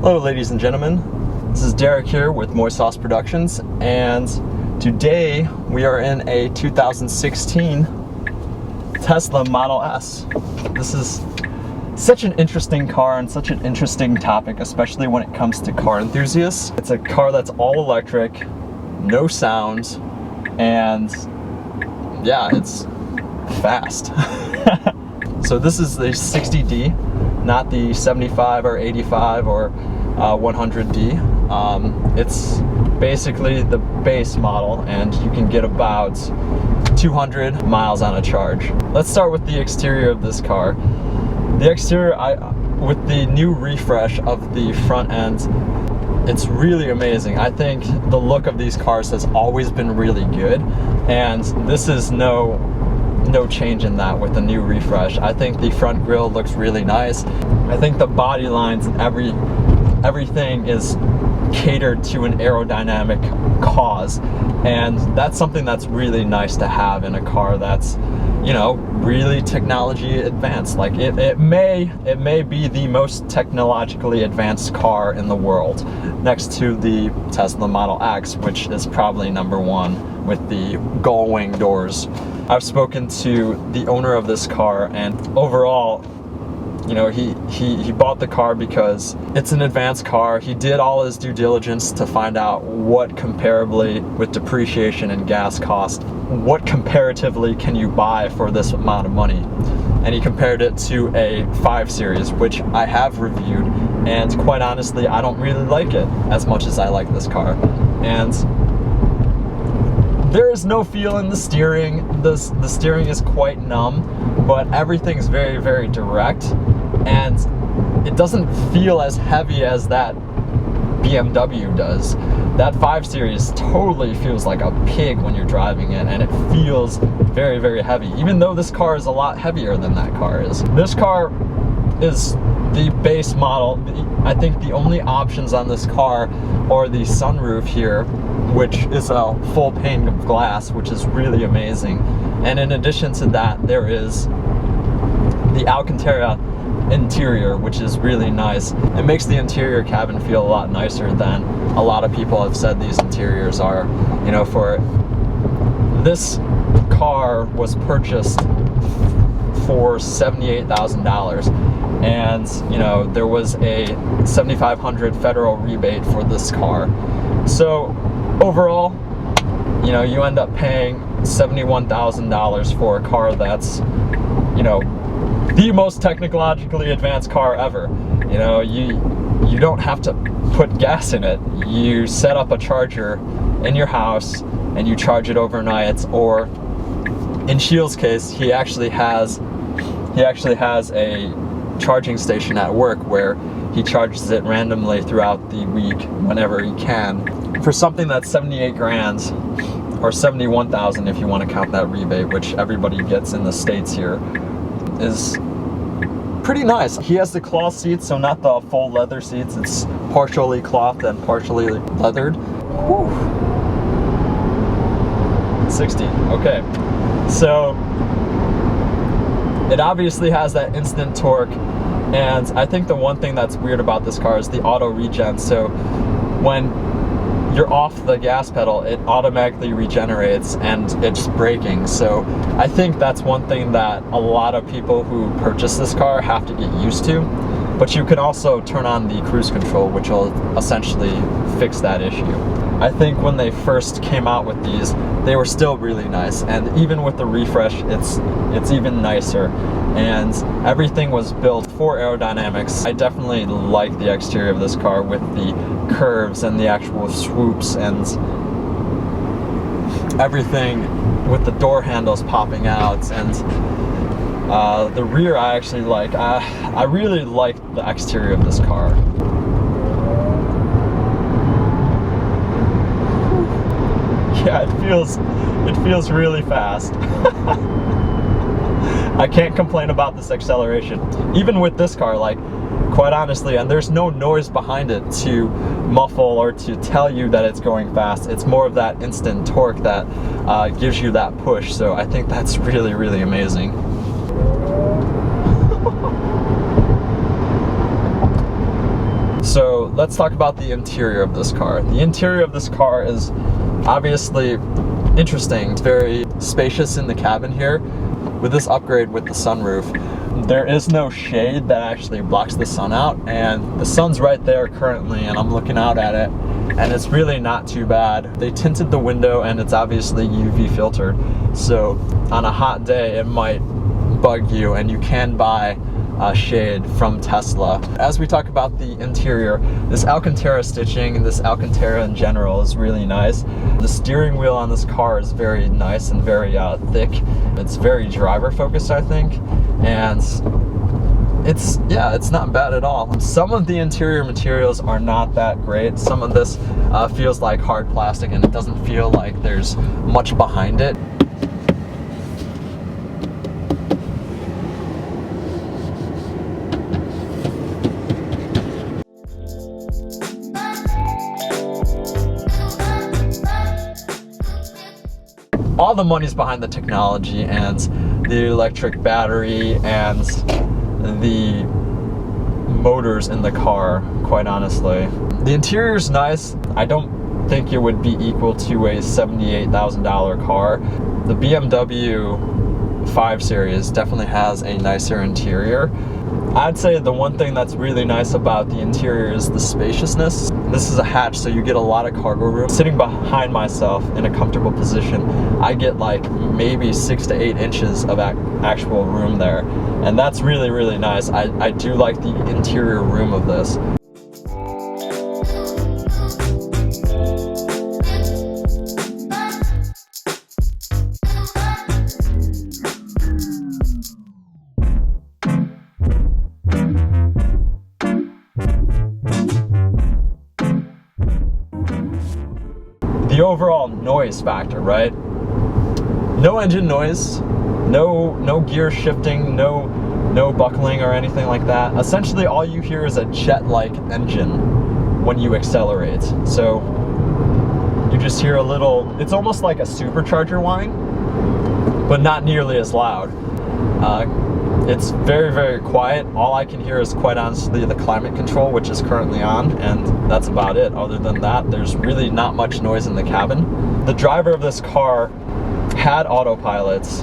Hello ladies and gentlemen, this is Derrick here with Moist Sauce Productions, and today we are in a 2016 Tesla Model S. This is such an interesting car and such an interesting topic, especially when it comes to car enthusiasts. It's a car that's all electric, no sound, and yeah, it's fast. So this is the 60D, not the 75 or 85 or 100D. It's basically the base model, and you can get about 200 miles on a charge. Let's start with the exterior of this car. The exterior, with the new refresh of the front end, it's really amazing. I think the look of these cars has always been really good, and this is no change in that with the new refresh. I think the front grille looks really nice. I think the body lines and everything is catered to an aerodynamic cause, and that's something that's really nice to have in a car that's, you know, really technology advanced. Like it may be the most technologically advanced car in the world, next to the Tesla Model X, which is probably #1 with the gull-wing doors. I've spoken to the owner of this car, and overall, you know, he bought the car because it's an advanced car. He did all his due diligence to find out what comparably, with depreciation and gas cost, what comparatively can you buy for this amount of money. And he compared it to a 5 Series, which I have reviewed, and quite honestly, I don't really like it as much as I like this car. And there is no feel in the steering. The steering is quite numb, but everything's very, very direct, and it doesn't feel as heavy as that BMW does. That 5 Series totally feels like a pig when you're driving it, and it feels very, very heavy, even though this car is a lot heavier than that car is. This car is the base model. I think the only options on this car are the sunroof here, which is a full pane of glass, which is really amazing. And in addition to that, there is the Alcantara interior, which is really nice. It makes the interior cabin feel a lot nicer than a lot of people have said these interiors are. You know, for this car was purchased for $78,000, and you know, there was a $7,500 federal rebate for this car. So overall, you know, you end up paying $71,000 for a car that's, you know, the most technologically advanced car ever. You know, you don't have to put gas in it. You set up a charger in your house and you charge it overnight, or in Shield's case, he actually has a charging station at work where he charges it randomly throughout the week whenever he can. For something that's 78 grand, or 71,000 if you want to count that rebate, which everybody gets in the States here, is pretty nice. He has the cloth seats, so not the full leather seats. It's partially cloth and partially leathered. Whew. 60, okay. So it obviously has that instant torque, and I think the one thing that's weird about this car is the auto regen. So when you're off the gas pedal, it automatically regenerates and it's braking. So I think that's one thing that a lot of people who purchase this car have to get used to. But you can also turn on the cruise control, which will essentially fix that issue. I think when they first came out with these, they were still really nice, and even with the refresh, it's even nicer, and everything was built for aerodynamics. I definitely like the exterior of this car with the curves and the actual swoops and everything, with the door handles popping out, and the rear I actually like. I really like the exterior of this car. Yeah, it feels really fast. I can't complain about this acceleration. Even with this car, like, quite honestly, and there's no noise behind it to muffle or to tell you that it's going fast. It's more of that instant torque that gives you that push. So I think that's really, really amazing. So let's talk about the interior of this car. The interior of this car is obviously interesting. It's very spacious in the cabin here. With this upgrade with the sunroof, there is no shade that actually blocks the sun out, and the sun's right there currently, and I'm looking out at it, and it's really not too bad. They tinted the window, and it's obviously UV filtered, so on a hot day it might bug you, and you can buy shade from Tesla. As we talk about the interior, this Alcantara stitching, this Alcantara in general is really nice. The steering wheel on this car is very nice and very thick. It's very driver focused, I think, and it's not bad at all. Some of the interior materials are not that great. Some of this feels like hard plastic, and it doesn't feel like there's much behind it. All the money's behind the technology and the electric battery and the motors in the car, quite honestly. The interior's nice. I don't think it would be equal to a $78,000 car. The BMW 5 Series definitely has a nicer interior. I'd say the one thing that's really nice about the interior is the spaciousness. This is a hatch, so you get a lot of cargo room. Sitting behind myself in a comfortable position, I get like maybe 6 to 8 inches of actual room there. And that's really, really nice. I do like the interior room of this. The overall noise factor, right? No engine noise, no gear shifting, no buckling or anything like that. Essentially, all you hear is a jet-like engine when you accelerate. So you just hear a little, it's almost like a supercharger whine, but not nearly as loud. It's very, very quiet. All I can hear is, quite honestly, the climate control, which is currently on, and that's about it. Other than that, there's really not much noise in the cabin. The driver of this car had autopilots.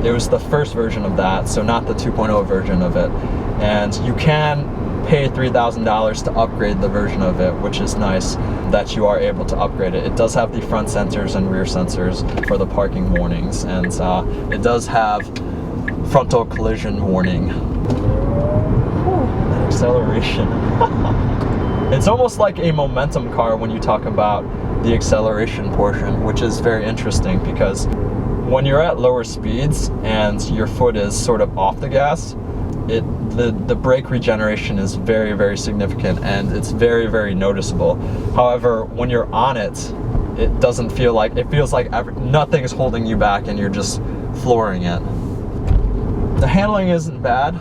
It was the first version of that, so not the 2.0 version of it. And you can pay $3,000 to upgrade the version of it, which is nice that you are able to upgrade it. It does have the front sensors and rear sensors for the parking warnings, and it does have frontal collision warning. That acceleration. It's almost like a momentum car when you talk about the acceleration portion, which is very interesting because when you're at lower speeds and your foot is sort of off the gas, the brake regeneration is very, very significant, and it's very, very noticeable. However, when you're on it, it doesn't feel like, it feels like nothing is holding you back and you're just flooring it. The handling isn't bad,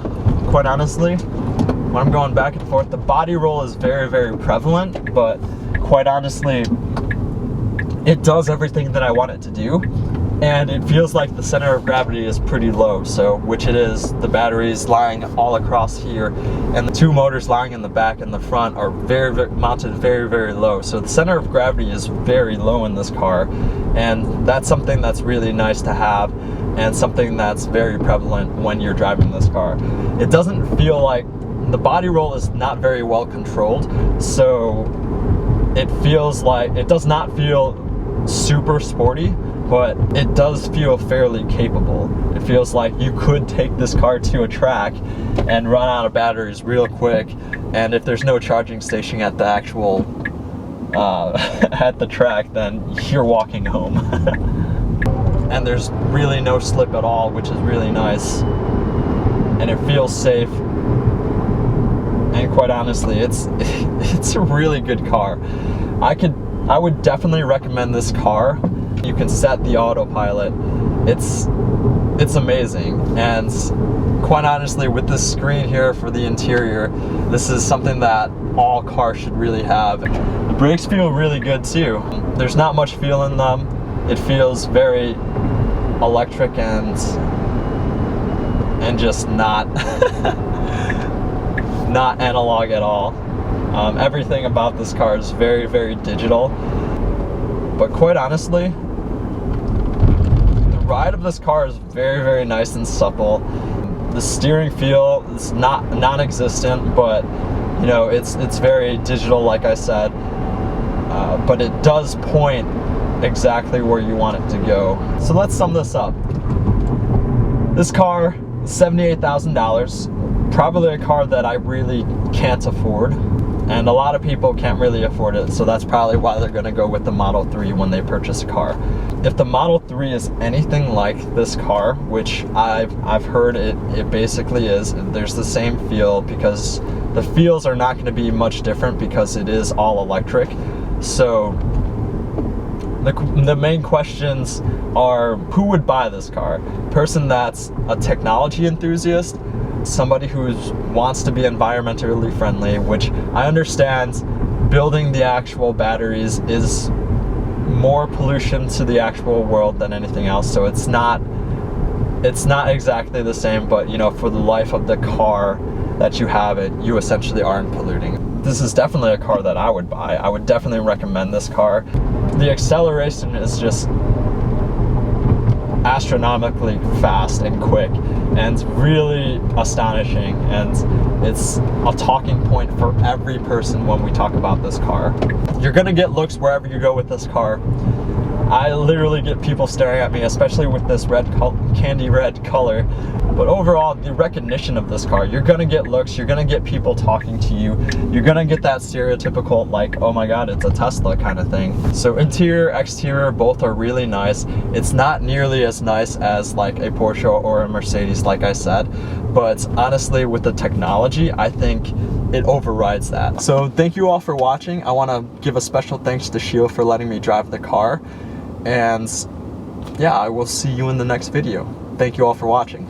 quite honestly. When I'm going back and forth, the body roll is very, very prevalent, but quite honestly, it does everything that I want it to do. And it feels like the center of gravity is pretty low, so, which it is. The batteries lying all across here, and the two motors lying in the back and the front are mounted very, very low. So the center of gravity is very low in this car, and that's something that's really nice to have, and something that's very prevalent when you're driving this car. It doesn't feel like, the body roll is not very well controlled, so it feels like, it does not feel super sporty, but it does feel fairly capable. It feels like you could take this car to a track and run out of batteries real quick, and if there's no charging station at the actual at the track, then you're walking home. And there's really no slip at all, which is really nice, and it feels safe. And quite honestly, it's a really good car. I would definitely recommend this car. You can set the autopilot. It's amazing. And quite honestly, with this screen here for the interior, this is something that all cars should really have. The brakes feel really good too. There's not much feel in them. It feels very electric and just not not analog at all. Everything about this car is very, very digital. But quite honestly, the ride of this car is very, very nice and supple. The steering feel is non-existent, but you know, it's very digital, like I said. But it does point exactly where you want it to go. So let's sum this up. This car, $78,000, probably a car that I really can't afford, and a lot of people can't really afford it, so that's probably why they're gonna go with the Model 3 when they purchase a car. If the Model 3 is anything like this car, which I've heard it basically is, there's the same feel, because the feels are not gonna be much different because it is all electric. So the main questions are, who would buy this car? Person that's a technology enthusiast, somebody who wants to be environmentally friendly, which I understand building the actual batteries is more pollution to the actual world than anything else, so it's not exactly the same, but you know, for the life of the car that you have it, you essentially aren't polluting. This is definitely a car that I would buy. I would definitely recommend this car. The acceleration is just astronomically fast and quick and really astonishing, and it's a talking point for every person when we talk about this car. You're gonna get looks wherever you go with this car. I literally get people staring at me, especially with this candy red color. But overall, the recognition of this car, you're gonna get looks, you're gonna get people talking to you, you're gonna get that stereotypical, like, oh my god, it's a Tesla kind of thing. So interior, exterior, both are really nice. It's not nearly as nice as like a Porsche or a Mercedes, like I said, but honestly, with the technology, I think it overrides that. So thank you all for watching. I wanna give a special thanks to Shio for letting me drive the car. And yeah, I will see you in the next video. Thank you all for watching.